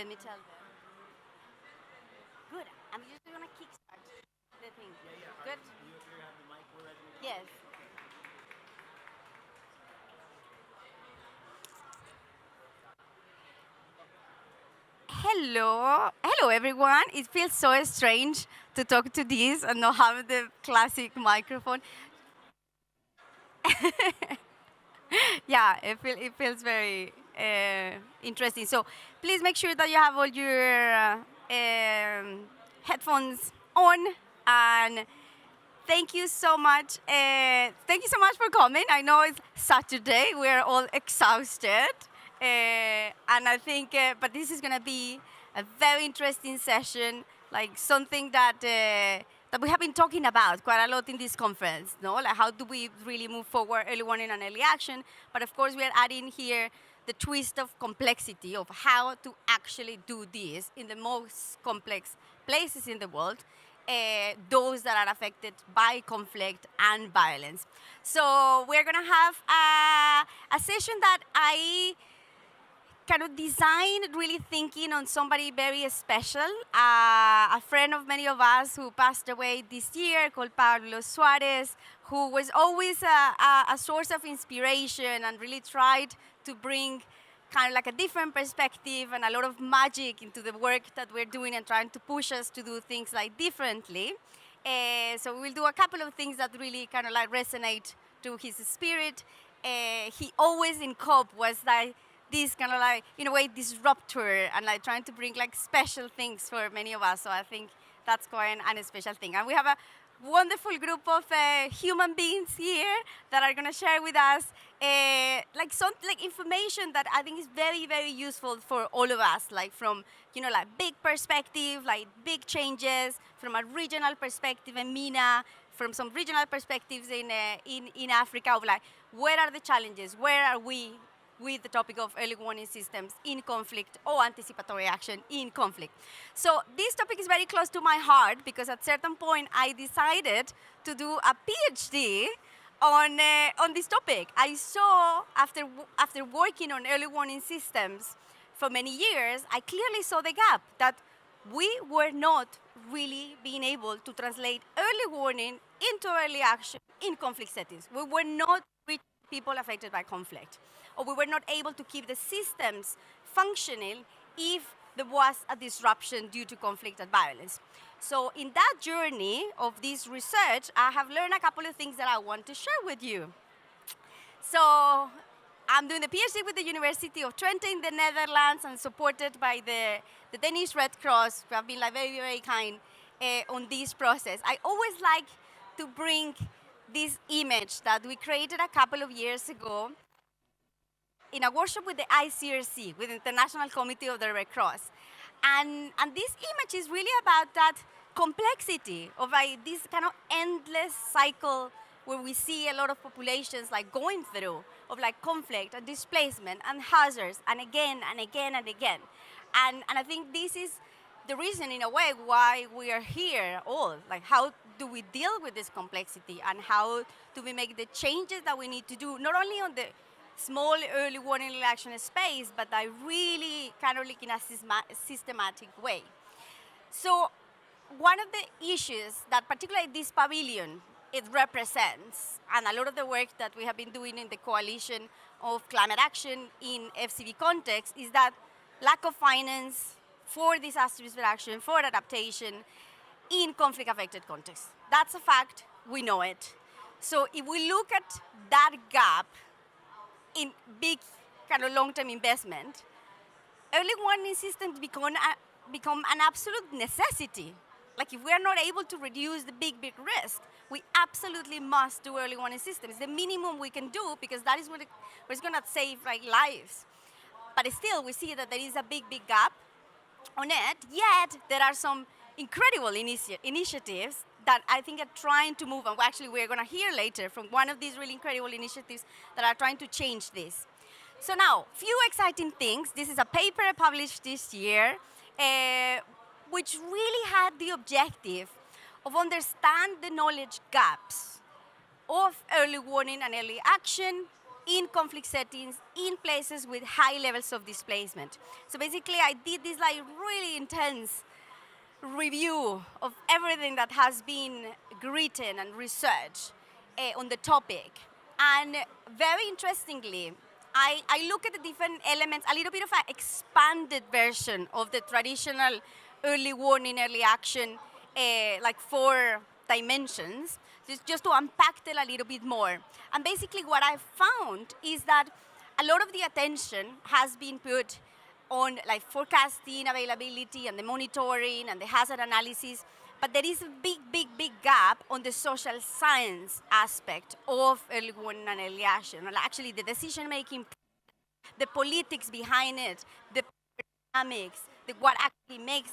Let me tell them. Good. I'm usually gonna kickstart the thing. Good. Yes. Hello everyone. It feels so strange to talk to this and not have the classic microphone. Yeah, it feels very interesting. So please make sure that you have all your headphones on, and thank you so much. Thank you so much for coming. I know it's Saturday. We're all exhausted. And I think, but this is going to be a very interesting session, like something that we have been talking about quite a lot in this conference, no? Like how do we really move forward early warning and early action? But of course, we are adding here the twist of complexity of how to actually do this in the most complex places in the world, those that are affected by conflict and violence. So we're going to have a session that I kind of designed really thinking on somebody very special, a friend of many of us who passed away this year called Pablo Suarez, who was always a source of inspiration and really tried to bring kind of like a different perspective and a lot of magic into the work that we're doing and trying to push us to do things like differently. So we'll do a couple of things that really kind of like resonate to his spirit. He always in COP was like this kind of like, in a way, disruptor and like trying to bring like special things for many of us. So I think that's quite an special thing. And we have a wonderful group of human beings here that are going to share with us like some like information that I think is very, very useful for all of us, like from, you know, like big perspective, like big changes, from a regional perspective in MENA, from some regional perspectives in Africa, of like, where are the challenges? Where are we with the topic of early warning systems in conflict or anticipatory action in conflict? So this topic is very close to my heart because at certain point I decided to do a PhD on this topic. I saw, after working on early warning systems for many years, I clearly saw the gap that we were not really being able to translate early warning into early action in conflict settings. We were not reaching people affected by conflict, or we were not able to keep the systems functioning if there was a disruption due to conflict and violence. So in that journey of this research, I have learned a couple of things that I want to share with you. So I'm doing the PhD with the University of Twente in the Netherlands and supported by the Danish Red Cross, who have been like very, very kind on this process. I always like to bring this image that we created a couple of years ago in a workshop with the ICRC, with the International Committee of the Red Cross. And this image is really about that complexity of like this kind of endless cycle where we see a lot of populations like going through of like conflict and displacement and hazards and again and again and again. And I think this is the reason in a way why we are here all. Like, how do we deal with this complexity and how do we make the changes that we need to do, not only on the small early warning action space, but I really kind of like in a systematic way. So one of the issues that particularly this pavilion, it represents, and a lot of the work that we have been doing in the coalition of climate action in FCV context, is that lack of finance for disaster risk reduction, for adaptation in conflict-affected contexts. That's a fact, we know it. So if we look at that gap in big kind of long-term investment, early warning systems become an absolute necessity. Like if we are not able to reduce the big risk, we absolutely must do early warning systems. The minimum we can do, because that is what it's going to save like lives. But still, we see that there is a big gap on it, yet there are some incredible initiatives that I think are trying to move, and actually we're going to hear later from one of these really incredible initiatives that are trying to change this. So now, few exciting things. This is a paper published this year, which really had the objective of understand the knowledge gaps of early warning and early action in conflict settings, in places with high levels of displacement. So basically, I did this like really intense review of everything that has been written and researched on the topic. And very interestingly, I look at the different elements, a little bit of an expanded version of the traditional early warning, early action, like 4 dimensions, just to unpack it a little bit more. And basically what I found is that a lot of the attention has been put on like forecasting availability and the monitoring and the hazard analysis, but there is a big gap on the social science aspect of early warning and early action. Well, actually, the decision making, the politics behind it, the dynamics, what actually makes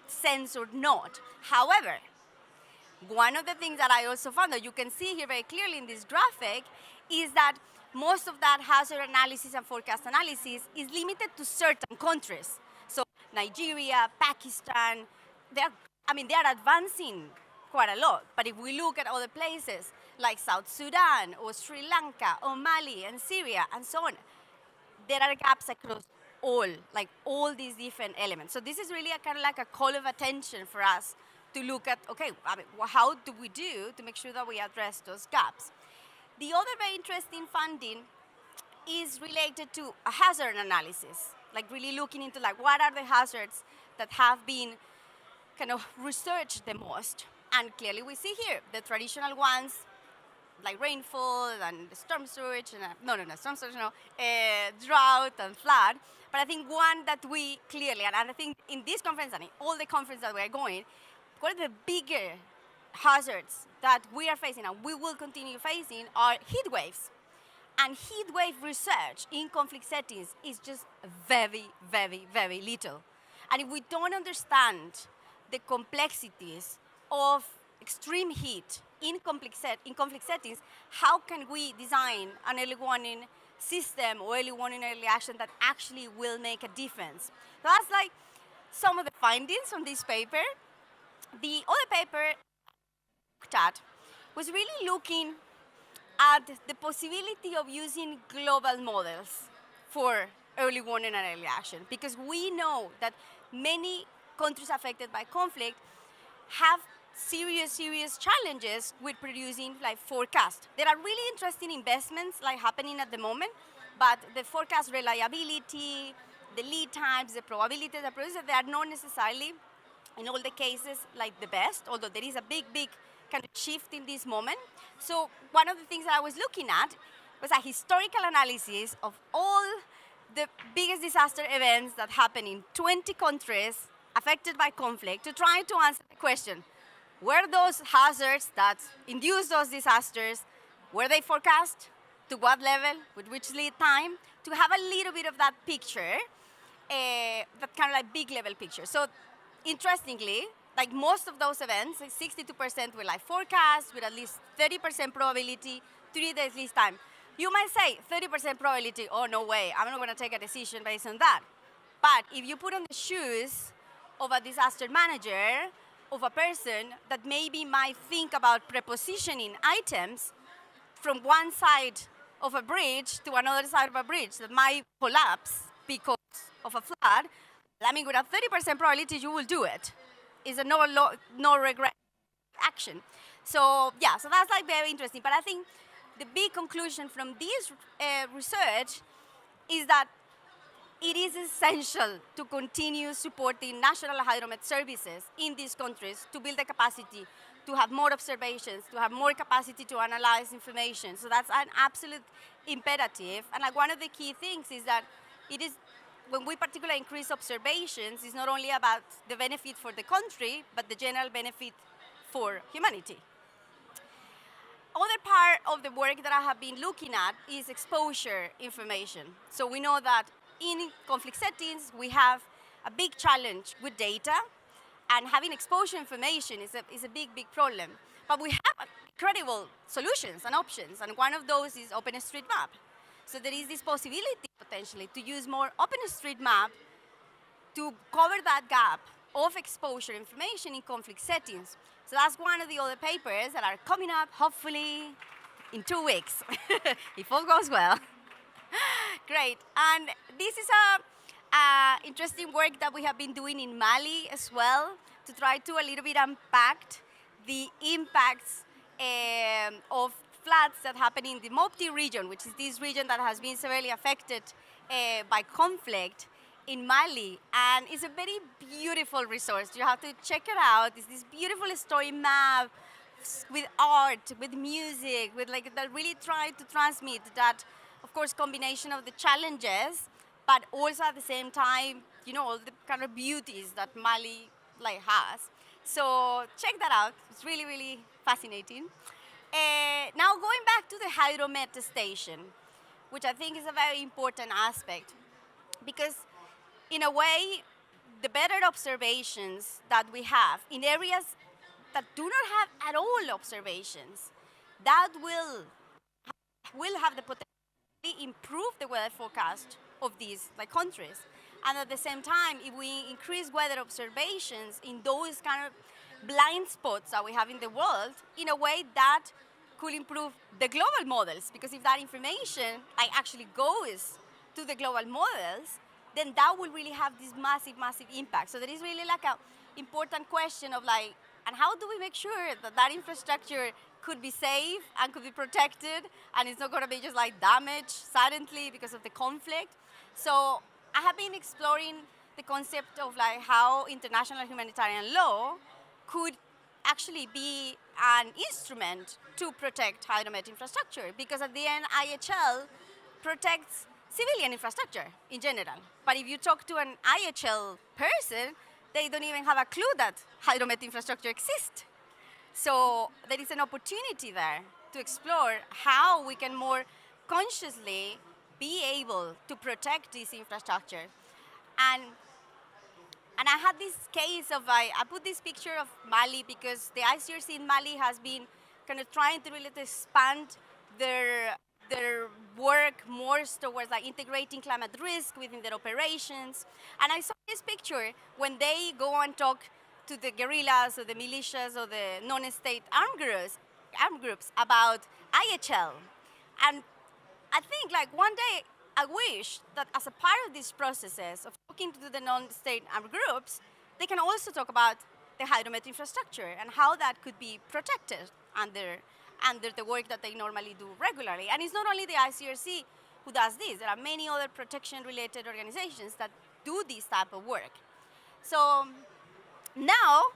sense or not. However, one of the things that I also found that you can see here very clearly in this graphic is that most of that hazard analysis and forecast analysis is limited to certain countries. So Nigeria, Pakistan, they're advancing quite a lot. But if we look at other places like South Sudan or Sri Lanka or Mali and Syria and so on, there are gaps across all these different elements. So this is really a kind of like a call of attention for us to look at, okay, how do we do to make sure that we address those gaps? The other very interesting finding is related to a hazard analysis, like really looking into like what are the hazards that have been kind of researched the most. And clearly we see here the traditional ones like rainfall and storm surge, and storm surge, drought and flood. But I think one that we clearly, and I think in this conference and in all the conferences that we're going, one of the bigger hazards that we are facing and we will continue facing are heat waves. And heat wave research in conflict settings is just very little. And if we don't understand the complexities of extreme heat in conflict settings, how can we design an early warning system or early warning, early action that actually will make a difference? So that's like some of the findings from this paper. The other paper looked at was really looking at the possibility of using global models for early warning and early action, because we know that many countries affected by conflict have serious challenges with producing like forecasts. There are really interesting investments like happening at the moment, but the forecast reliability, the lead times, the probability of the producer, they are not necessarily in all the cases like the best, although there is a big kind of shift in this moment. So one of the things that I was looking at was a historical analysis of all the biggest disaster events that happen in 20 countries affected by conflict to try to answer the question, were those hazards that induced those disasters, were they forecast? To what level? With which lead time? To have a little bit of that picture, that kind of like big level picture. So interestingly, like most of those events, like 62% were like forecast with at least 30% probability, 3 days lead time. You might say 30% probability, oh no way, I'm not going to take a decision based on that. But if you put on the shoes of a disaster manager, of a person that maybe might think about prepositioning items from one side of a bridge to another side of a bridge that might collapse because of a flood, I mean, with a 30% probability, you will do it. It's a no regret action. So yeah, so that's like very interesting. But I think the big conclusion from this research is that it is essential to continue supporting national hydromet services in these countries to build the capacity to have more observations, to have more capacity to analyze information. So that's an absolute imperative. And like one of the key things is that it is, when we particularly increase observations, it's not only about the benefit for the country, but the general benefit for humanity. Other part of the work that I have been looking at is exposure information. So we know that in conflict settings, we have a big challenge with data, and having exposure information is a big problem. But we have incredible solutions and options, and one of those is OpenStreetMap. So there is this possibility, potentially, to use more OpenStreetMap to cover that gap of exposure information in conflict settings. So that's one of the other papers that are coming up, hopefully, in 2 weeks, if all goes well. Great. And this is a interesting work that we have been doing in Mali as well to try to a little bit unpack the impacts of floods that happen in the Mopti region, which is this region that has been severely affected by conflict in Mali. And it's a very beautiful resource. You have to check it out. It's this beautiful story map with art, with music, with like that really try to transmit that, of course, combination of the challenges, but also at the same time, you know, all the kind of beauties that Mali like has. So check that out. It's really, really fascinating. Now going back to the hydromet station, which I think is a very important aspect, because in a way, the better observations that we have in areas that do not have at all observations, that will have the potential to improve the weather forecast of these like countries. And at the same time, if we increase weather observations in those kind of blind spots that we have in the world, in a way that could improve the global models, because if that information like actually goes to the global models, then that will really have this massive, massive impact. So there is really like an important question of like, and how do we make sure that that infrastructure could be safe and could be protected and it's not going to be just like damaged suddenly because of the conflict? So I have been exploring the concept of like how international humanitarian law could actually be an instrument to protect hydromet infrastructure, because at the end IHL protects civilian infrastructure in general. But if you talk to an IHL person, they don't even have a clue that hydromet infrastructure exists. So there is an opportunity there to explore how we can more consciously be able to protect this infrastructure. And I had this case of, I put this picture of Mali because the ICRC in Mali has been kind of trying to really expand their work more towards like integrating climate risk within their operations. And I saw this picture when they go and talk to the guerrillas or the militias or the non-state armed groups about IHL. And I think like one day I wish that as a part of these processes of talking to the non-state armed groups, they can also talk about the hydromet infrastructure and how that could be protected under the work that they normally do regularly. And it's not only the ICRC who does this. There are many other protection-related organizations that do this type of work. So now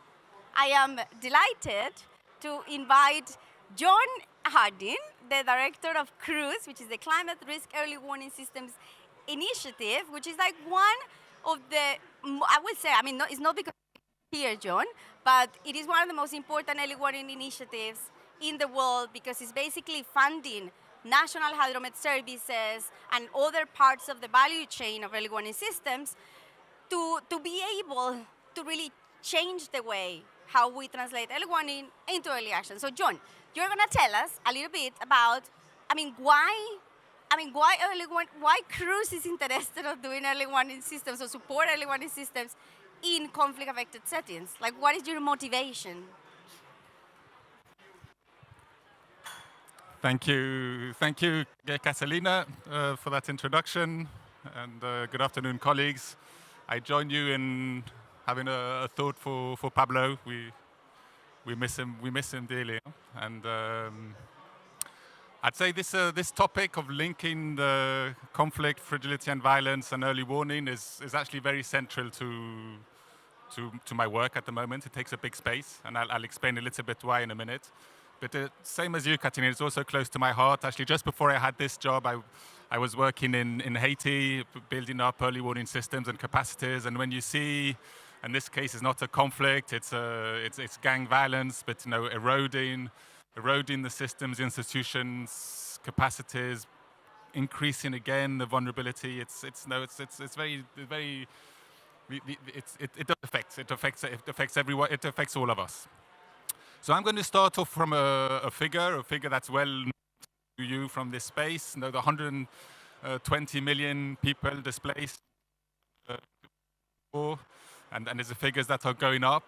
I am delighted to invite John Hardin, the director of CRUISE, which is the Climate Risk Early Warning Systems Initiative, which is like one of the, I would say, I mean, it's not because here, John, but it is one of the most important early warning initiatives in the world, because it's basically funding national hydromet services and other parts of the value chain of early warning systems to be able to really change the way how we translate early warning into early action. So John, you're going to tell us a little bit about, why CRUISE is interested in doing early warning systems or support early warning systems in conflict-affected settings. Like, what is your motivation? Thank you, Catalina, for that introduction, and good afternoon, colleagues. I join you in having a thought for Pablo. We miss him dearly, and I'd say this topic of linking the conflict, fragility, and violence and early warning is actually very central to my work at the moment. It takes a big space, and I'll explain a little bit why in a minute. But same as you, Katina, it's also close to my heart. Actually, just before I had this job, I was working in Haiti, building up early warning systems and capacities. And when you see, in this case, it's not a conflict, it's gang violence, but eroding the systems, institutions, capacities, increasing again the vulnerability. It affects everyone. It affects all of us. So I'm going to start off from a figure that's well known to you from this space. The 120 million people displaced, and there's the figures that are going up.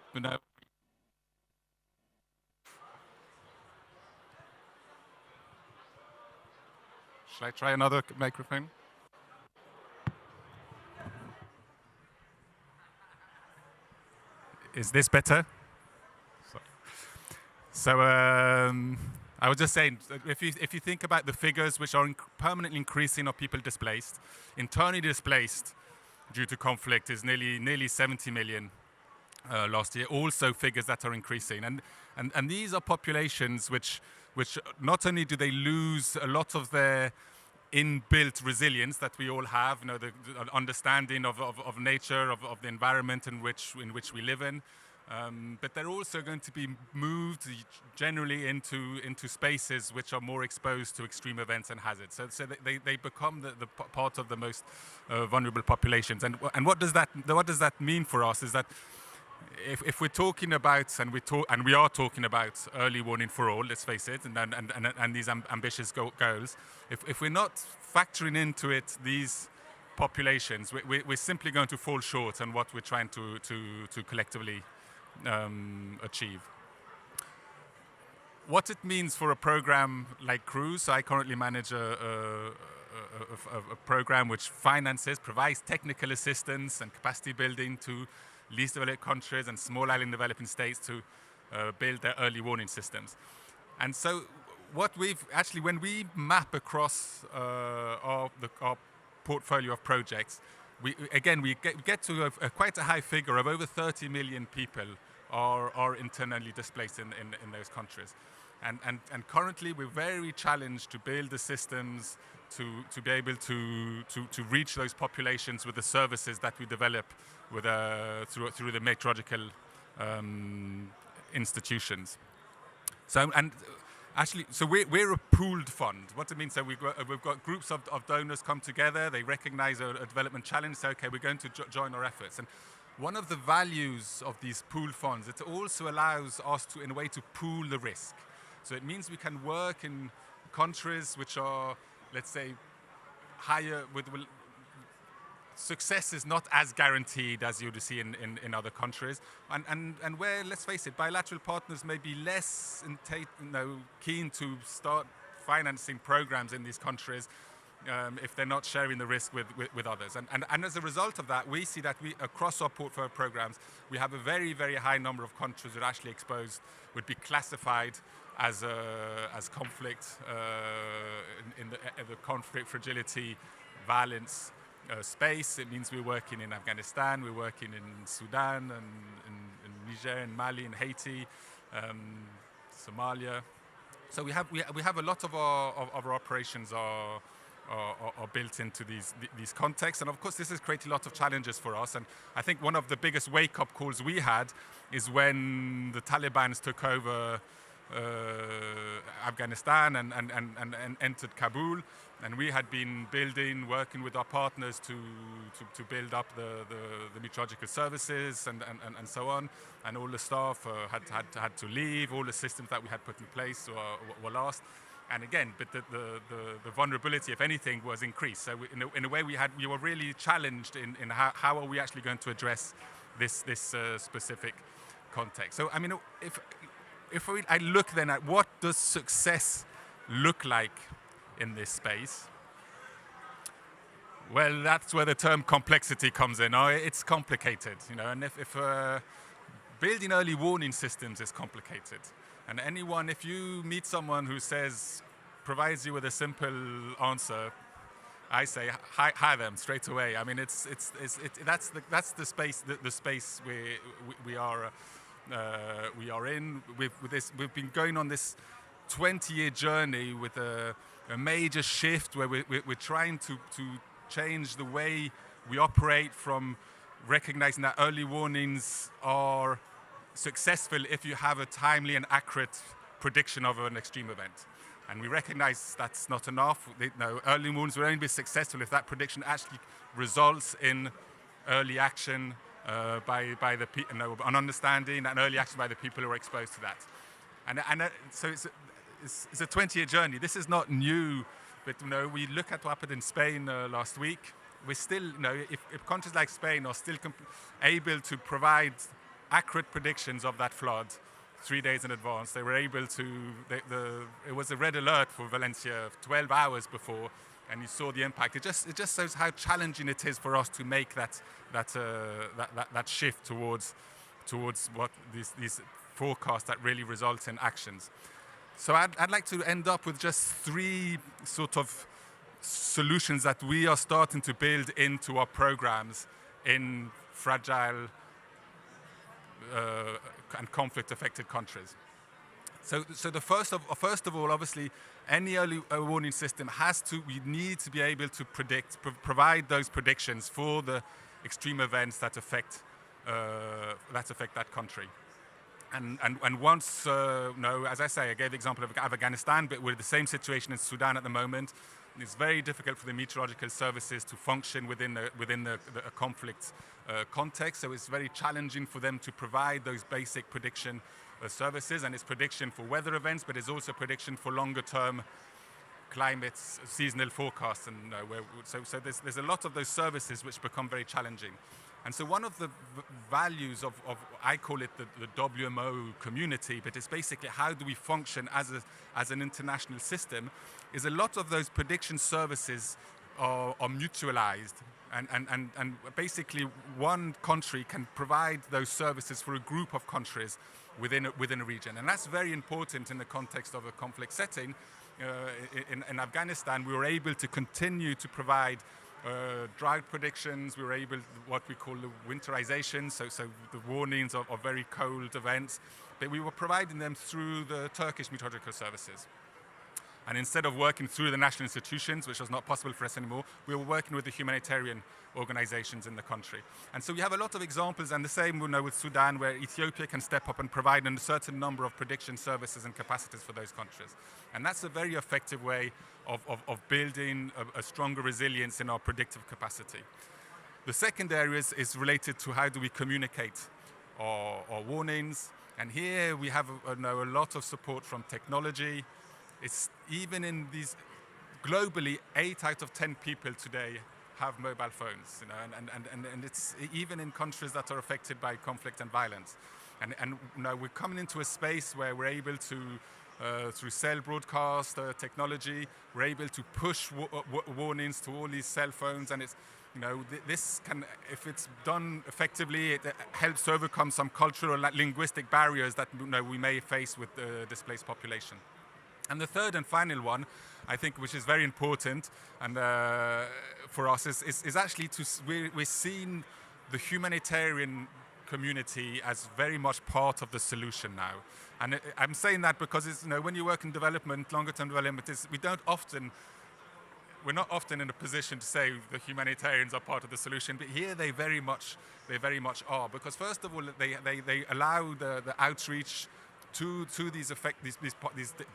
Shall I try another microphone? Is this better? So I was just saying, if you think about the figures which are permanently increasing of people displaced, internally displaced due to conflict is nearly 70 million last year. Also figures that are increasing, and these are populations which not only do they lose a lot of their inbuilt resilience that we all have, the understanding of nature, of the environment in which we live in. But they're also going to be moved generally into spaces which are more exposed to extreme events and hazards. So they become the part of the most vulnerable populations. And what does that mean for us is that if we're talking about and we are talking about early warning for all, let's face it, and these ambitious goals, if we're not factoring into it these populations, we're simply going to fall short on what we're trying to collectively achieve. What it means for a program like CRUISE, so I currently manage a program which provides technical assistance and capacity building to least developed countries and small island developing states to build their early warning systems. And so what when we map across our portfolio of projects, we get to quite a high figure of over 30 million people are internally displaced in those countries. And currently we're very challenged to build the systems to be able to reach those populations with the services that we develop with through the meteorological institutions. So we're a pooled fund. What it means, so we've got groups of donors come together. They recognize a development challenge. Say, okay, we're going to join our efforts. And one of the values of these pooled funds, it also allows us to, in a way, to pool the risk. So it means we can work in countries which are, let's say, higher with success is not as guaranteed as you would see in other countries, and where, let's face it, bilateral partners may be less keen to start financing programs in these countries if they're not sharing the risk with others. And as a result of that, we see that across our portfolio programs, we have a very, very high number of countries that are actually exposed, would be classified as conflict, in the conflict, fragility, violence space. It means we're working in Afghanistan, we're working in Sudan, and in Niger, and Mali, and Haiti, Somalia. So we have a lot of our operations are built into these contexts, and of course this has created a lot of challenges for us. And I think one of the biggest wake-up calls we had is when the Taliban took over Afghanistan and entered Kabul, and we had been working with our partners to build up the meteorological services and so on, and all the staff had to leave. All the systems that we had put in place were lost. And again, but the vulnerability, if anything, was increased. So in a way, we were really challenged in how are we actually going to address this specific context. So I mean, if I look then at what does success look like in this space, well, that's where the term complexity comes in. It's complicated, and if building early warning systems is complicated. And if you meet someone who provides you with a simple answer, I say hire them straight away. I mean, that's the space we are in. We've been going on this 20-year journey with a major shift where we're trying to change the way we operate, from recognizing that early warnings are successful if you have a timely and accurate prediction of an extreme event. And we recognize that's not enough. Early warnings will only be successful if that prediction actually results in early action by the people, an understanding and early action by the people who are exposed to that. So it's a 20-year journey. This is not new, but we look at what happened in Spain last week. We're still, if countries like Spain are still able to provide accurate predictions of that flood 3 days in advance. They were able to, it was a red alert for Valencia 12 hours before, and you saw the impact. It just shows how challenging it is for us to make that shift towards what these forecasts that really result in actions. So I'd like to end up with just 3 sort of solutions that we are starting to build into our programs in fragile and conflict-affected countries. So the first of all, obviously, any early warning system we need to be able to provide those predictions for the extreme events that affect that country. And once, as I say, I gave the example of Afghanistan, but we're in the same situation in Sudan at the moment. It's very difficult for the meteorological services to function within a conflict context, so it's very challenging for them to provide those basic prediction services, and it's prediction for weather events, but it's also prediction for longer-term climate seasonal forecasts, and so there's a lot of those services which become very challenging. And so one of the values of I call it the WMO community, but it's basically how do we function as an international system, is a lot of those prediction services are mutualized. And basically one country can provide those services for a group of countries within a region. And that's very important in the context of a conflict setting. In Afghanistan, we were able to continue to provide drought predictions. We were able, what we call the winterization, so the warnings of very cold events, but we were providing them through the Turkish meteorological services. And instead of working through the national institutions, which was not possible for us anymore, we were working with the humanitarian organizations in the country. And so we have a lot of examples, and the same with Sudan, where Ethiopia can step up and provide a certain number of prediction services and capacities for those countries. And that's a very effective way of building a stronger resilience in our predictive capacity. The second area is related to how do we communicate our warnings. And here we have a lot of support from technology. It's even in these, globally, 8 out of 10 people today have mobile phones, and it's even in countries that are affected by conflict and violence. And we're coming into a space where we're able to, through cell broadcast technology, we're able to push warnings to all these cell phones, and it's, this can, if it's done effectively, it helps to overcome some cultural and linguistic barriers that we may face with the displaced population. And the third and final one, I think, which is very important and for us, is actually we're seeing the humanitarian community as very much part of the solution now. And I'm saying that because it's, when you work in development, longer-term development, we're not often in a position to say the humanitarians are part of the solution, but here they very much are, because first of all, they allow the outreach to these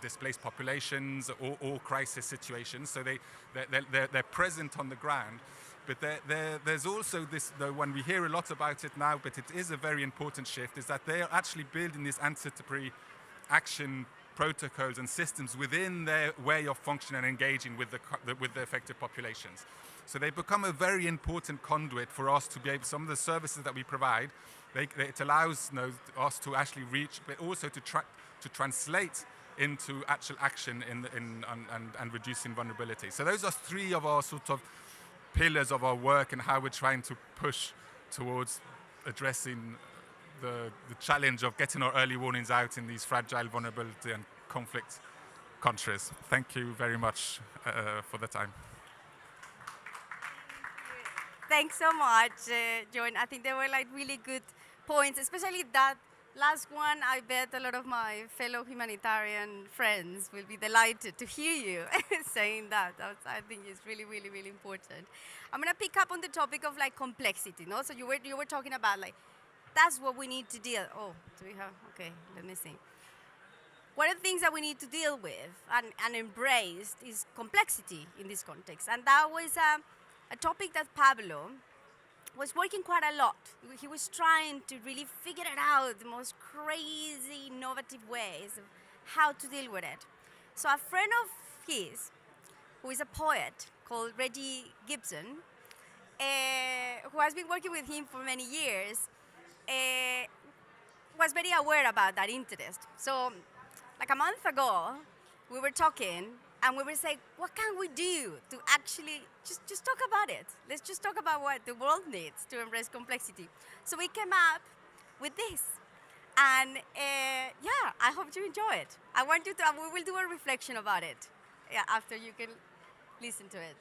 displaced populations or crisis situations, so they're present on the ground. But there's also this, though, when we hear a lot about it now, but it is a very important shift, is that they are actually building these anticipatory action protocols and systems within their way of functioning and engaging with the affected populations. So they become a very important conduit for us to be able, some of the services that we provide, it allows us to actually reach, but also to translate into actual action and reducing vulnerability. So those are 3 of our sort of pillars of our work and how we're trying to push towards addressing the challenge of getting our early warnings out in these fragile, vulnerability and conflict countries. Thank you very much for the time. Thanks so much, John. I think they were really good points, especially that last one. I bet a lot of my fellow humanitarian friends will be delighted to hear you saying that. I think it's really, really, really important. I'm going to pick up on the topic of complexity. So you were talking about that's what we need to deal. Oh, do we have? Okay, let me see. One of the things that we need to deal with and embrace is complexity in this context, and that was a topic that Pablo was working quite a lot. He was trying to really figure it out, the most crazy, innovative ways of how to deal with it. So a friend of his, who is a poet called Reggie Gibson, who has been working with him for many years, was very aware about that interest. So, like a month ago, we were talking and we were saying, what can we do to actually just talk about it? Let's just talk about what the world needs to embrace complexity. So we came up with this. And yeah, I hope you enjoy it. I want you to, we will do a reflection about it after you can listen to it.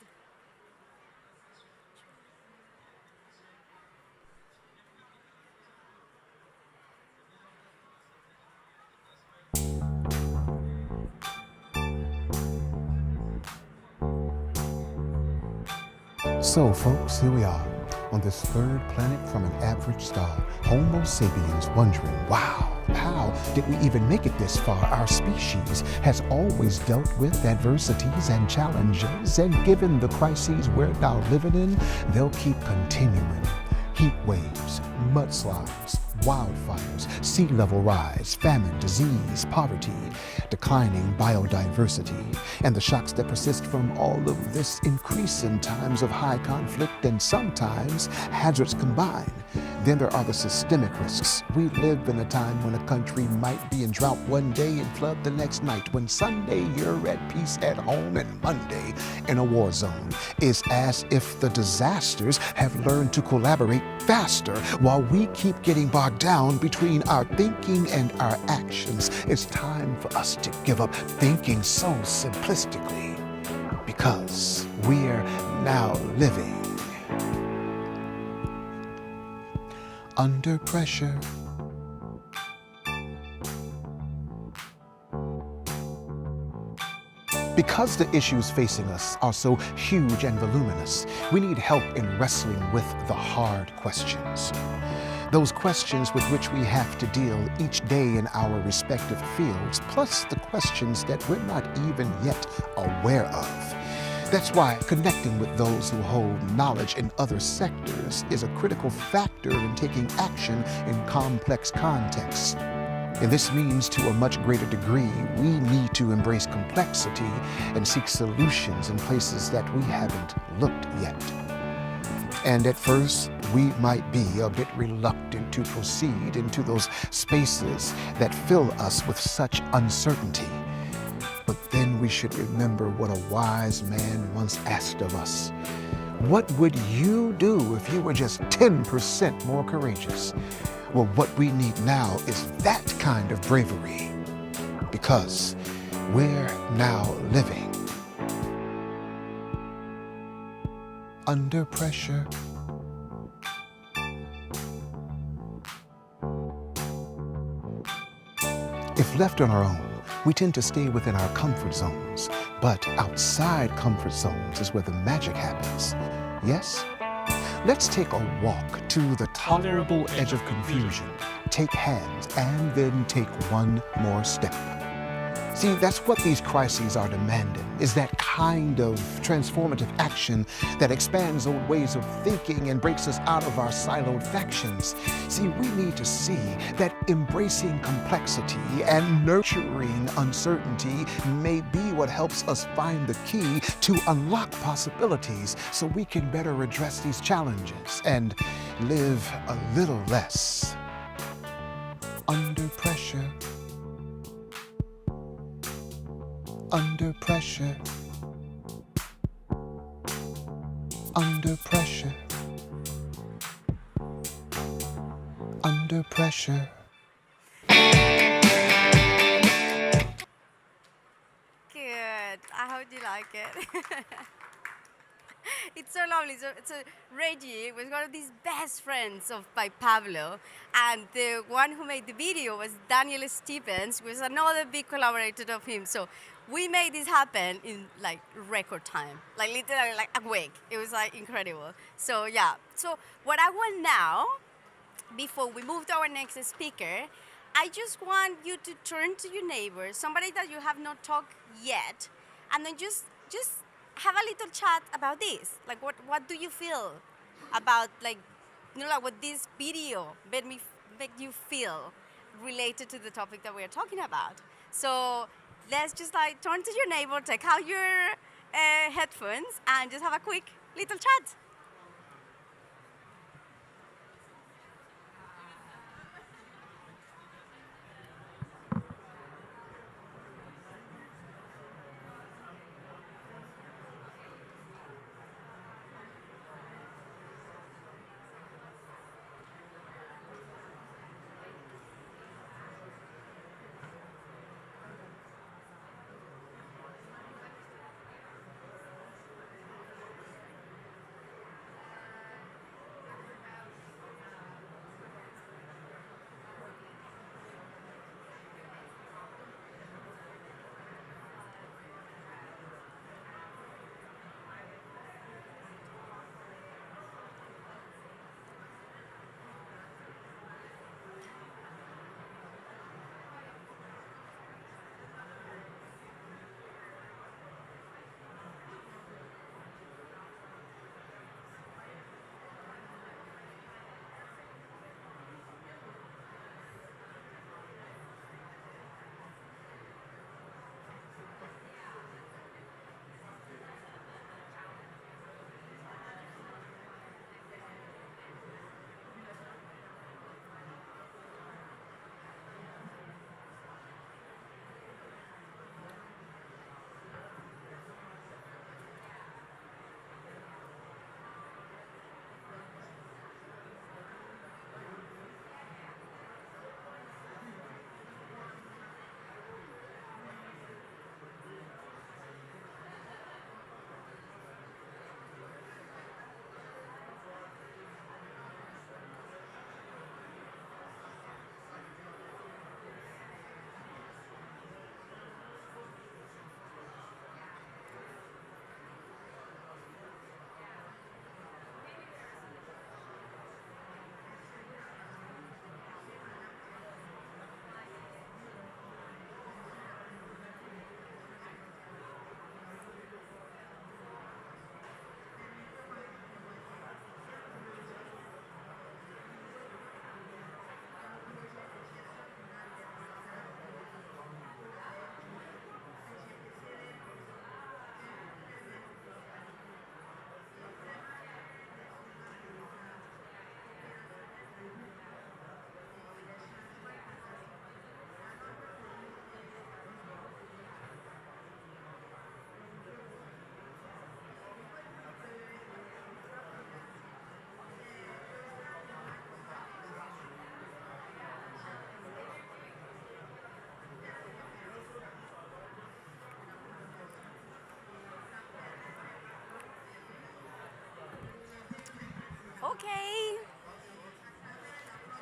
So, folks, here we are on this third planet from an average star. Homo sapiens wondering, wow, how did we even make it this far? Our species has always dealt with adversities and challenges, and given the crises we're now living in, they'll keep continuing. Heat waves, mudslides, wildfires, sea level rise, famine, disease, poverty, declining biodiversity, and the shocks that persist from all of this increase in times of high conflict and sometimes hazards combine. Then there are the systemic risks. We live in a time when a country might be in drought one day and flood the next night, when Sunday you're at peace at home and Monday in a war zone. It's as if the disasters have learned to collaborate faster while we keep getting bogged down between our thinking and our actions. It's time for us to give up thinking so simplistically, because we're now living under pressure. Because the issues facing us are so huge and voluminous, we need help in wrestling with the hard questions. Those questions with which we have to deal each day in our respective fields, plus the questions that we're not even yet aware of. That's why connecting with those who hold knowledge in other sectors is a critical factor in taking action in complex contexts. And this means, to a much greater degree, we need to embrace complexity and seek solutions in places that we haven't looked yet. And at first, we might be a bit reluctant to proceed into those spaces that fill us with such uncertainty. But then we should remember what a wise man once asked of us. What would you do if you were just 10% more courageous? Well, what we need now is that kind of bravery, because we're now living under pressure. If left on our own, we tend to stay within our comfort zones, but outside comfort zones is where the magic happens. Yes? Let's take a walk to the tolerable edge of confusion, take hands, and then take one more step. See, that's what these crises are demanding, is that kind of transformative action that expands old ways of thinking and breaks us out of our siloed factions. See, we need to see that embracing complexity and nurturing uncertainty may be what helps us find the key to unlock possibilities so we can better address these challenges and live a little less under pressure. Under pressure. Under pressure. Under pressure. Good. I hope you like it. It's so lovely. So Reggie was one of these best friends by Pablo, and the one who made the video was Daniel Stephens, who was another big collaborator of him. So we made this happen in like record time, like literally like a week. It was like incredible. So yeah. So what I want now, before we move to our next speaker, I just want you to turn to your neighbor, somebody that you have not talked yet, and then just have a little chat about this. Like, what do you feel about, like, you know, like what this video make you feel related to the topic that we are talking about? So let's just like turn to your neighbor, take out your headphones, and just have a quick little chat.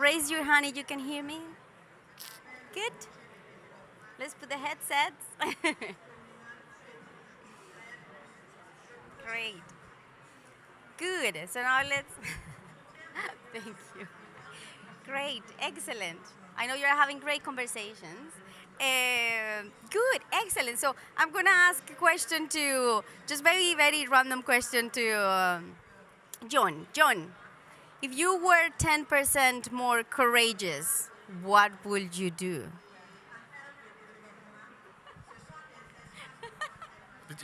raise your hand if you can hear me. Good. Let's put the headsets. Great. Good. So now let's. Thank you. Great. Excellent. I know you're having great conversations. Good. Excellent. So I'm going to ask a question to, just very, very random question to John. John, if you were 10% more courageous, what would you do? But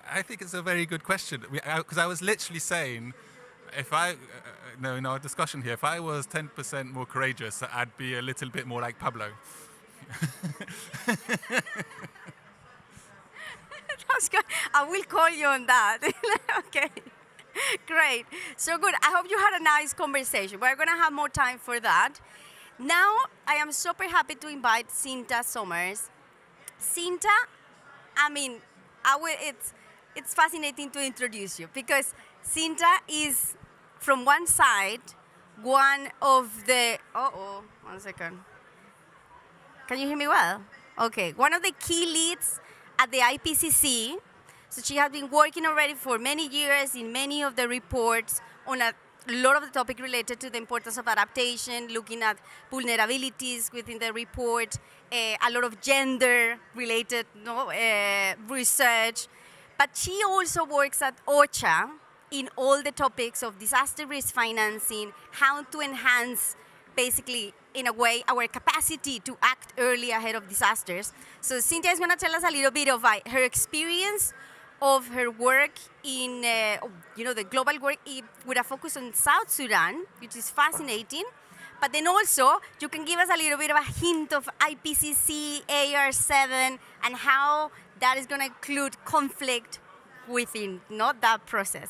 I think it's a very good question, because I was literally saying, if in our discussion here, if I was 10% more courageous, I'd be a little bit more like Pablo. That's good. I will call you on that. Okay. Great. So good. I hope you had a nice conversation. We're going to have more time for that. Now, I am super happy to invite Cinta Somers. Cinta, I mean, it's fascinating to introduce you because Cinta is, from one side, one of the, one second. Can you hear me well? Okay, one of the key leads at the IPCC. So she has been working already for many years in many of the reports on a lot of the topic related to the importance of adaptation, looking at vulnerabilities within the report, a lot of gender-related research. But she also works at OCHA in all the topics of disaster risk financing, how to enhance, basically, in a way, our capacity to act early ahead of disasters. So Cynthia is going to tell us a little bit of her experience of her work in, the global work with a focus on South Sudan, which is fascinating. But then also, you can give us a little bit of a hint of IPCC, AR7, and how that is going to include conflict within that process.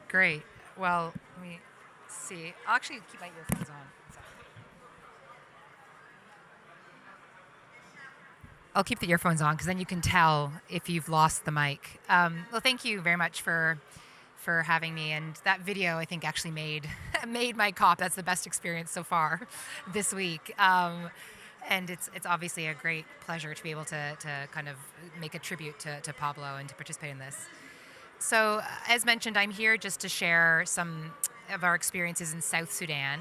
Great. Well, let me see. I'll actually keep my earphones on. I'll keep the earphones on because then you can tell if you've lost the mic. Well, thank you very much for having me. And that video, I think, actually made my COP. That's the best experience so far this week. And it's obviously a great pleasure to be able to kind of make a tribute to Pablo and to participate in this. So, as mentioned, I'm here just to share some of our experiences in South Sudan,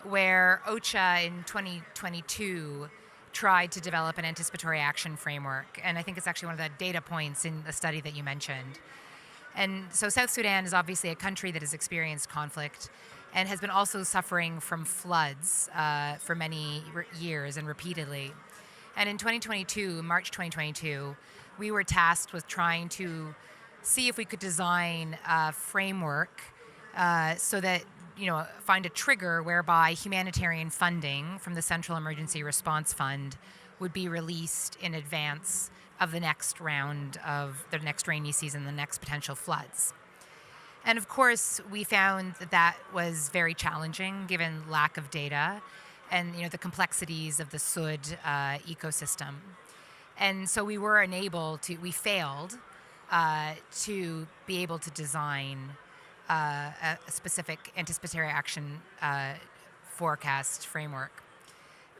where OCHA in 2022 tried to develop an anticipatory action framework. And I think it's actually one of the data points in the study that you mentioned. And so South Sudan is obviously a country that has experienced conflict and has been also suffering from floods for many years and repeatedly. And in March 2022, we were tasked with trying to see if we could design a framework so that, find a trigger whereby humanitarian funding from the Central Emergency Response Fund would be released in advance of the next round of the next rainy season, the next potential floods. And of course, we found that was very challenging given lack of data and the complexities of the Sud ecosystem. And so we failed to be able to design a specific anticipatory action forecast framework.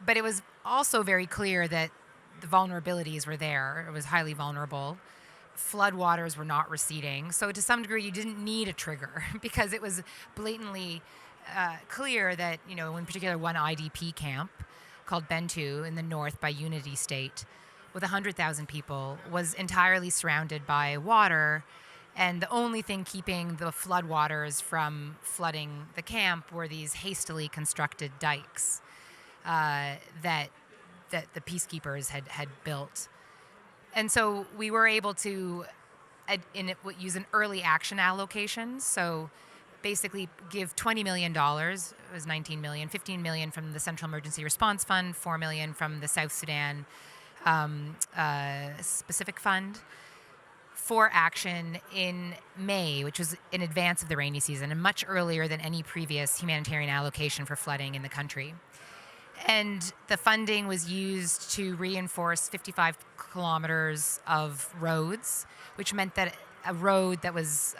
But it was also very clear that the vulnerabilities were there. It was highly vulnerable. Floodwaters were not receding. So to some degree, you didn't need a trigger because it was blatantly clear that, in particular, one IDP camp called Bentu in the north by Unity State with 100,000 people was entirely surrounded by water. And the only thing keeping the floodwaters from flooding the camp were these hastily constructed dikes that the peacekeepers had built. And so we were able to use an early action allocation. So basically give $20 million, it was 19 million, 15 million from the Central Emergency Response Fund, 4 million from the South Sudan Specific Fund for action in May, which was in advance of the rainy season and much earlier than any previous humanitarian allocation for flooding in the country. And the funding was used to reinforce 55 kilometers of roads, which meant that a road that was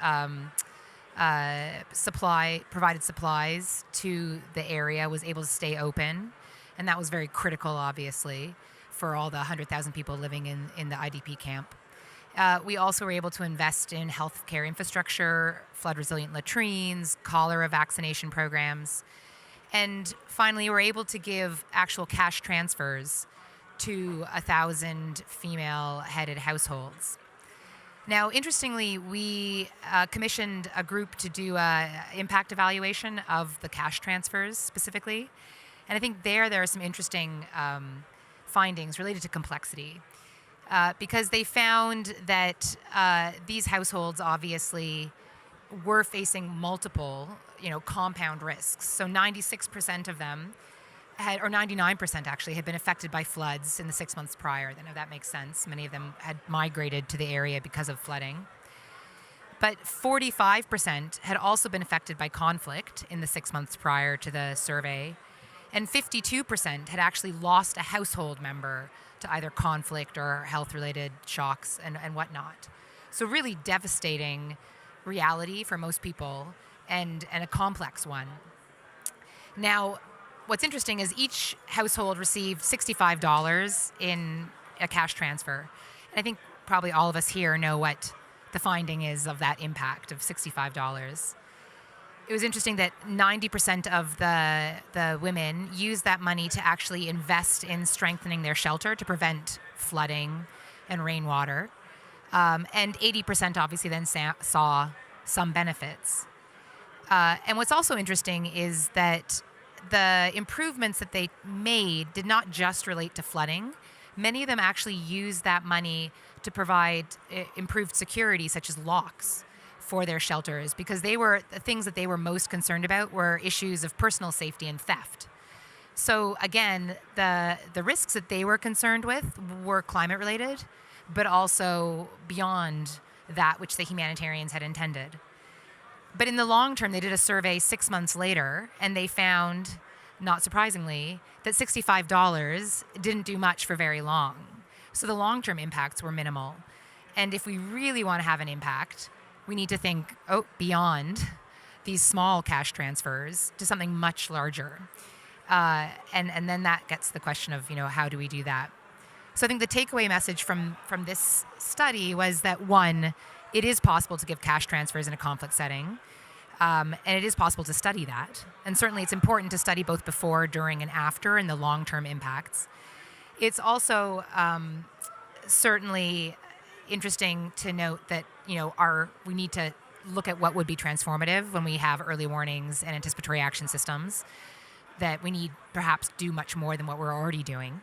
provided supplies to the area, was able to stay open. And that was very critical, obviously, for all the 100,000 people living in the IDP camp. We also were able to invest in healthcare infrastructure, flood-resilient latrines, cholera vaccination programs. And finally, we're able to give actual cash transfers to 1,000 female-headed households. Now, interestingly, we commissioned a group to do an impact evaluation of the cash transfers specifically. And I think there are some interesting findings related to complexity. Because they found that these households obviously were facing multiple, compound risks. So 96% of them had, or 99% actually, had been affected by floods in the 6 months prior. Then, if that makes sense, many of them had migrated to the area because of flooding. But 45% had also been affected by conflict in the 6 months prior to the survey. And 52% had actually lost a household member to either conflict or health-related shocks and whatnot. So really devastating reality for most people and a complex one. Now, what's interesting is each household received $65 in a cash transfer. And I think probably all of us here know what the finding is of that impact of $65. It was interesting that 90% of the women used that money to actually invest in strengthening their shelter to prevent flooding and rainwater. And 80% obviously then saw some benefits. And what's also interesting is that the improvements that they made did not just relate to flooding. Many of them actually used that money to provide improved security, such as locks, for their shelters, because the things that they were most concerned about were issues of personal safety and theft. So again, the risks that they were concerned with were climate related, but also beyond that which the humanitarians had intended. But in the long term, they did a survey 6 months later, and they found, not surprisingly, that $65 didn't do much for very long. So the long-term impacts were minimal. And if we really want to have an impact, we need to think beyond these small cash transfers to something much larger. And then that gets the question of, how do we do that? So I think the takeaway message from this study was that, one, it is possible to give cash transfers in a conflict setting. And it is possible to study that. And certainly it's important to study both before, during, and after and the long-term impacts. It's also certainly interesting to note that, we need to look at what would be transformative when we have early warnings and anticipatory action systems, that we need perhaps do much more than what we're already doing.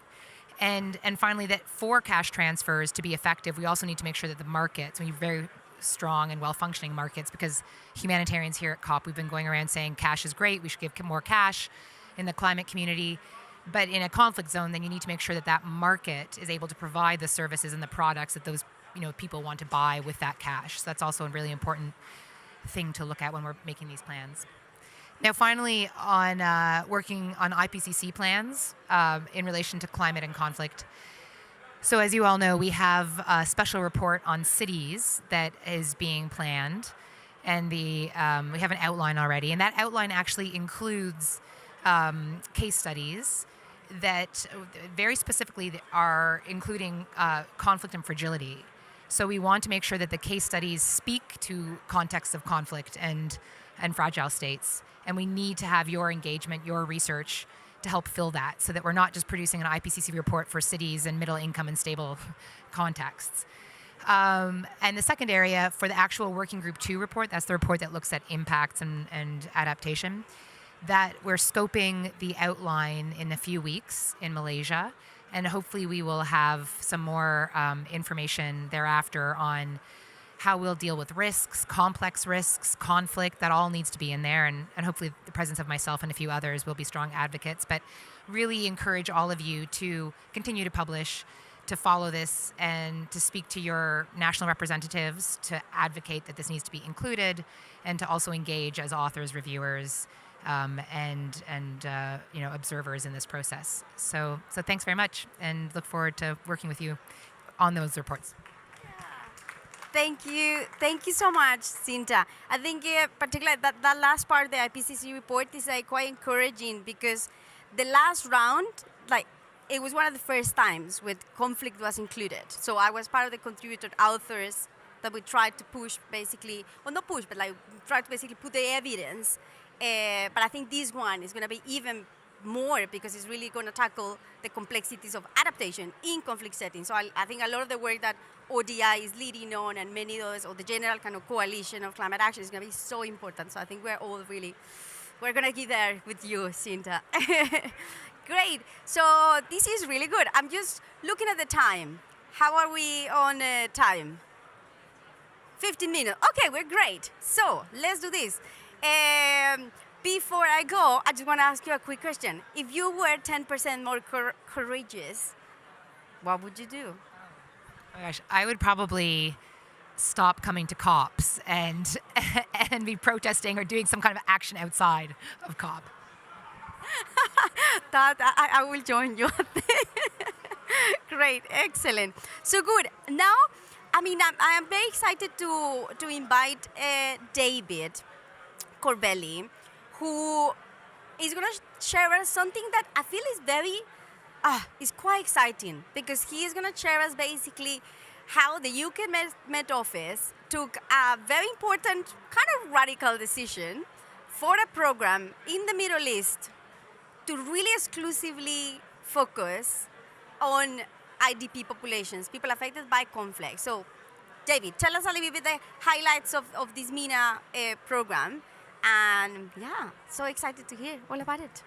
And finally, that for cash transfers to be effective, we also need to make sure that the markets, we need very strong and well-functioning markets, because humanitarians here at COP, we've been going around saying cash is great, we should give more cash in the climate community. But in a conflict zone, then you need to make sure that that market is able to provide the services and the products that those people want to buy with that cash. So that's also a really important thing to look at when we're making these plans. Now, finally, on working on IPCC plans in relation to climate and conflict. So as you all know, we have a special report on cities that is being planned. And we have an outline already. And that outline actually includes case studies that very specifically are including conflict and fragility. So we want to make sure that the case studies speak to contexts of conflict and fragile states. And we need to have your engagement, your research to help fill that, so that we're not just producing an IPCC report for cities and middle income and stable contexts. And the second area for the actual Working Group 2 report, that's the report that looks at impacts and adaptation, that we're scoping the outline in a few weeks in Malaysia. And hopefully we will have some more information thereafter on how we'll deal with risks, complex risks, conflict. That all needs to be in there. And hopefully the presence of myself and a few others will be strong advocates. But really encourage all of you to continue to publish, to follow this, and to speak to your national representatives to advocate that this needs to be included, and to also engage as authors, reviewers, and observers in this process. So thanks very much, and look forward to working with you on those reports. Thank you so much, Cinta. I think particularly that last part of the IPCC report is like quite encouraging because the last round, like it was one of the first times with conflict was included. So I was part of the contributor authors that we tried to push basically, well not push, but like try to basically put the evidence. But I think this one is going to be even more because it's really going to tackle the complexities of adaptation in conflict settings. So I think a lot of the work that ODI is leading on and many others, or the general kind of coalition of climate action is going to be so important. So I think we're going to get there with you, Cinta. Great. So this is really good. I'm just looking at the time. How are we on time? 15 minutes. Okay, we're great. So let's do this. Before I go, I just want to ask you a quick question. If you were 10% more courageous, what would you do? Oh my gosh, I would probably stop coming to COPs and and be protesting or doing some kind of action outside of COP. I will join you. Great, excellent. So good. Now, I mean, I'm very excited to invite David Corbelli, who is going to share us something that I feel is is quite exciting because he is going to share us basically how the UK Met Office took a very important kind of radical decision for a program in the Middle East to really exclusively focus on IDP populations, people affected by conflict. So, David, tell us a little bit the highlights of this MENA program. And yeah, so excited to hear all about it.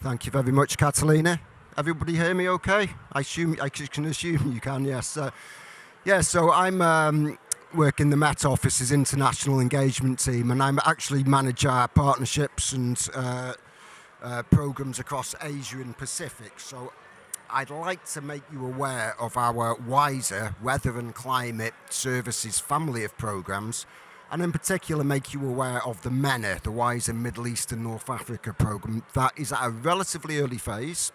Thank you very much, Catalina. Everybody hear me okay? I can assume you can, yes. So I'm work in the Met Office's international engagement team, and I actually manage our partnerships and programs across Asia and Pacific. So I'd like to make you aware of our WISER, Weather and Climate Services family of programs, and in particular make you aware of the MENA, the WISER Middle East and North Africa program. That is at a relatively early phase,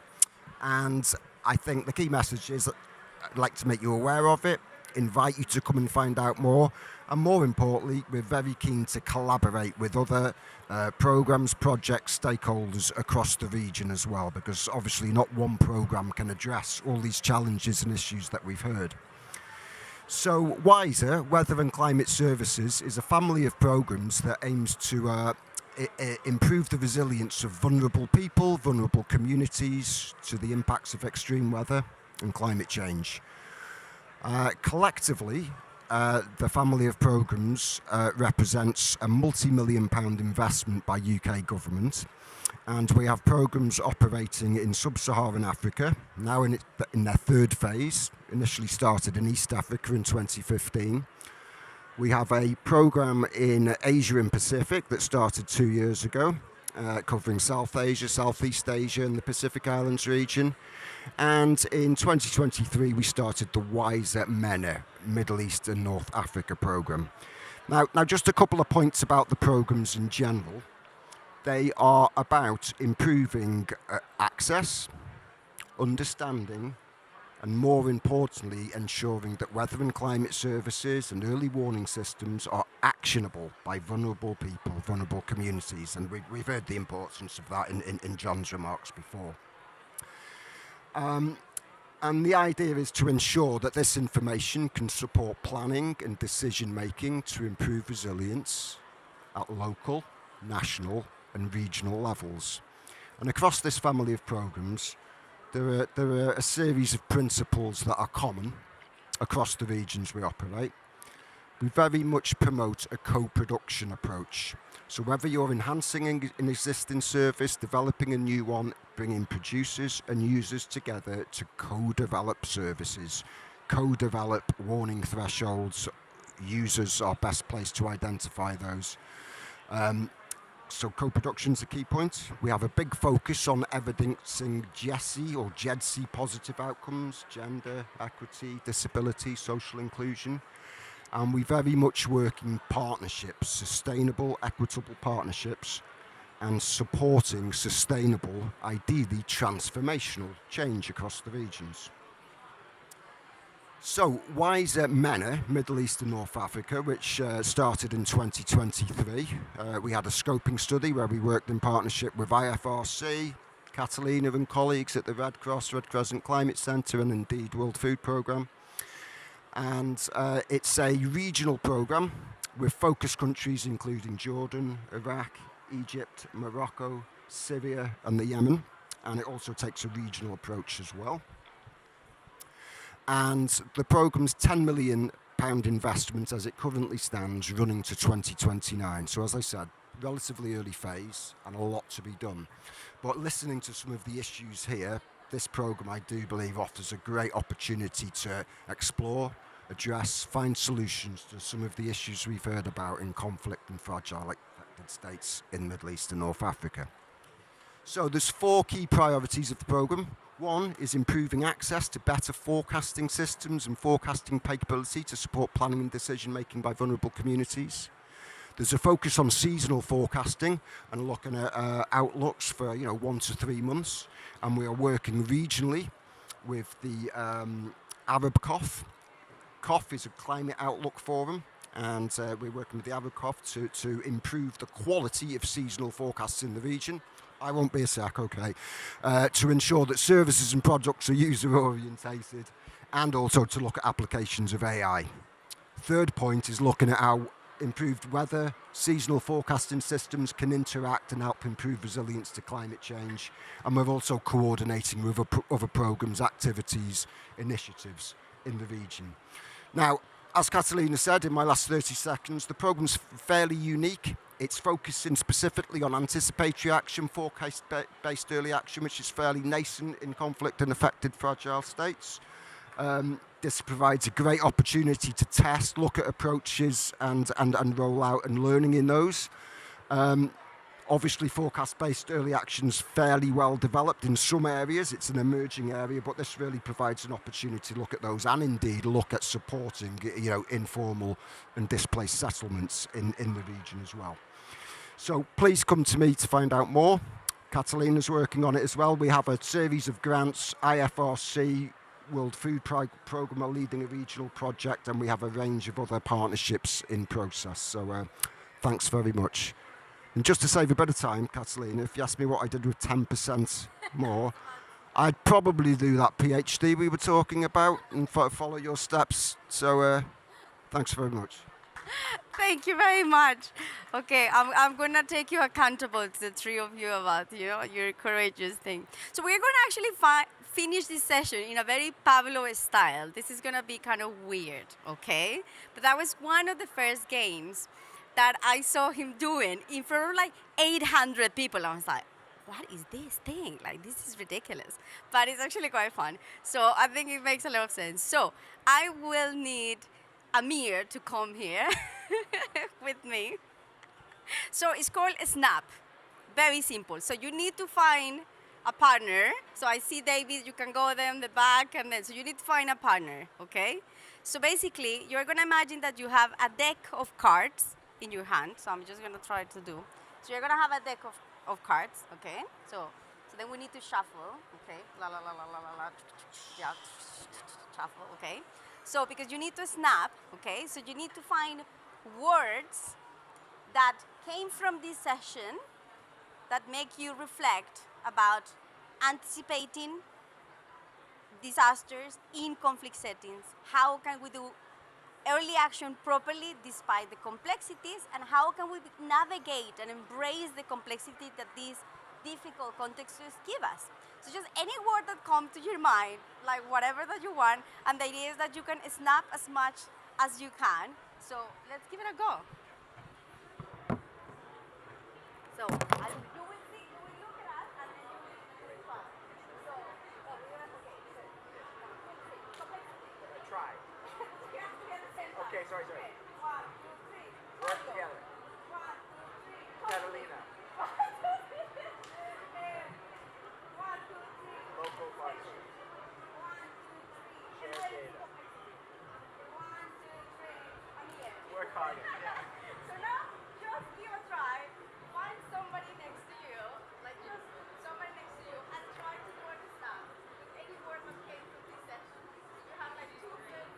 and I think the key message is that I'd like to make you aware of it, invite you to come and find out more, and more importantly, we're very keen to collaborate with other programs, projects, stakeholders across the region as well, because obviously not one program can address all these challenges and issues that we've heard. So WISER, Weather and Climate Services, is a family of programs that aims to improve the resilience of vulnerable people, vulnerable communities to the impacts of extreme weather and climate change. Collectively, the family of programs represents a multi-million pound investment by UK government, and we have programs operating in sub-Saharan Africa, now in their third phase, initially started in East Africa in 2015. We have a program in Asia and Pacific that started 2 years ago, covering South Asia, Southeast Asia and the Pacific Islands region. And in 2023, we started the WISER MENA, Middle East and North Africa program. Now just a couple of points about the programs in general. They are about improving access, understanding, and more importantly, ensuring that weather and climate services and early warning systems are actionable by vulnerable people, vulnerable communities. And we've heard the importance of that in John's remarks before. And the idea is to ensure that this information can support planning and decision making to improve resilience at local, national and regional levels. And across this family of programs, there are a series of principles that are common across the regions we operate. We very much promote a co-production approach. So whether you're enhancing an existing service, developing a new one, bringing producers and users together to co-develop services, co-develop warning thresholds, users are best placed to identify those. So co-production is a key point. We have a big focus on evidencing GESI or GEDSI positive outcomes, gender, equity, disability, social inclusion. And we very much work in partnerships, sustainable, equitable partnerships, and supporting sustainable, ideally transformational change across the regions. So, WISE MENA, Middle East and North Africa, which started in 2023. We had a scoping study where we worked in partnership with IFRC, Catalina and colleagues at the Red Cross, Red Crescent Climate Centre and indeed World Food Programme. And it's a regional programme with focus countries including Jordan, Iraq, Egypt, Morocco, Syria and the Yemen. And it also takes a regional approach as well. And the programme's £10 million investment as it currently stands, running to 2029. So as I said, relatively early phase and a lot to be done. But listening to some of the issues here, this programme I do believe offers a great opportunity to explore, address, find solutions to some of the issues we've heard about in conflict and fragile affected states in Middle East and North Africa. So there's 4 key priorities of the programme. One is improving access to better forecasting systems and forecasting capability to support planning and decision making by vulnerable communities. There's a focus on seasonal forecasting and looking at outlooks for 1 to 3 months, and we are working regionally with the Arab COF. COF is a climate outlook forum, and we're working with the Arab COF to improve the quality of seasonal forecasts in the region. I won't be a sec, okay. To ensure that services and products are user orientated, and also to look at applications of AI. Third point is looking at how improved weather, seasonal forecasting systems can interact and help improve resilience to climate change. And we're also coordinating with other programs, activities, initiatives in the region. Now, as Catalina said in my last 30 seconds, the programme's fairly unique. It's focusing specifically on anticipatory action, forecast-based early action, which is fairly nascent in conflict and affected fragile states. This provides a great opportunity to test, look at approaches and roll out and learning in those. Obviously, forecast-based early action's fairly well developed in some areas. It's an emerging area, but this really provides an opportunity to look at those and indeed look at supporting, informal and displaced settlements in the region as well. So please come to me to find out more. Catalina's working on it as well. We have a series of grants, IFRC, World Food Programme are leading a regional project, and we have a range of other partnerships in process. So thanks very much. And just to save a bit of time, Catalina, if you ask me what I did with 10% more, I'd probably do that PhD we were talking about and follow your steps. So thanks very much. Thank you very much. Okay, I'm going to take you accountable to the 3 of you about your courageous thing. So we're going to actually finish this session in a very Pablo style. This is going to be kind of weird, okay? But that was one of the first games that I saw him doing in front of like 800 people. I was like, what is this thing? Like, this is ridiculous. But it's actually quite fun. So I think it makes a lot of sense. So I will need Amir to come here with me. So it's called Snap. Very simple. So you need to find a partner. So I see David, you can go there in the back, and then so you need to find a partner, okay? So basically, you're gonna imagine that you have a deck of cards in your hand. So I'm just gonna try to do. So you're gonna have a deck of cards, okay? So then we need to shuffle, okay? La la la la la la la. Yeah, shuffle, okay? So because you need to snap, okay? So you need to find words that came from this session that make you reflect about anticipating disasters in conflict settings. How can we do early action properly despite the complexities, and how can we navigate and embrace the complexity that these difficult contexts give us? So just any word that comes to your mind, like whatever that you want, and the idea is that you can snap as much as you can. So let's give it a go. So you will see, you will look at us, and then you will respond. So we're gonna, okay, so complexity. Try. You have to be at the same time. Okay, sorry. Okay, 1, 2, 3. Work together. 1, 2, 3. Catalina. 1, 2, 3. Local parts. 1, 2, 3. Share data. 1, 2, 3. I'm here. Work harder. Yeah. So now, just give a try. Find somebody next to you, like just somebody next to you, and try to word this down with any word that came from this session. You have like 2 minutes.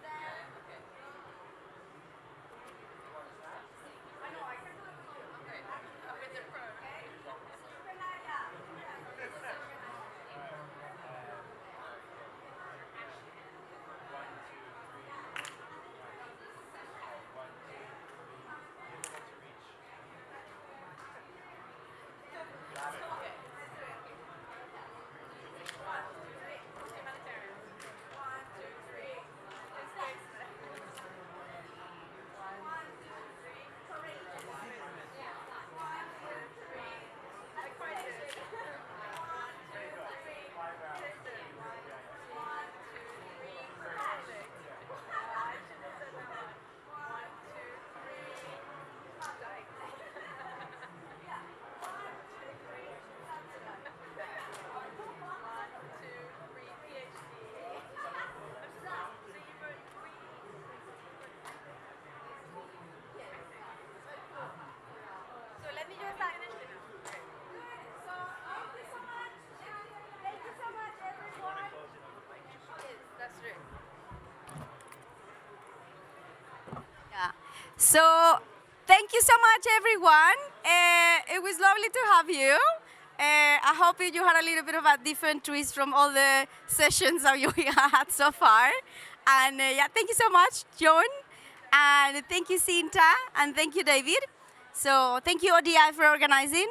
So thank you so much, everyone. It was lovely to have you. I hope you had a little bit of a different twist from all the sessions that we had so far. And yeah, thank you so much, John. And thank you, Cinta. And thank you, David. So thank you, ODI, for organizing.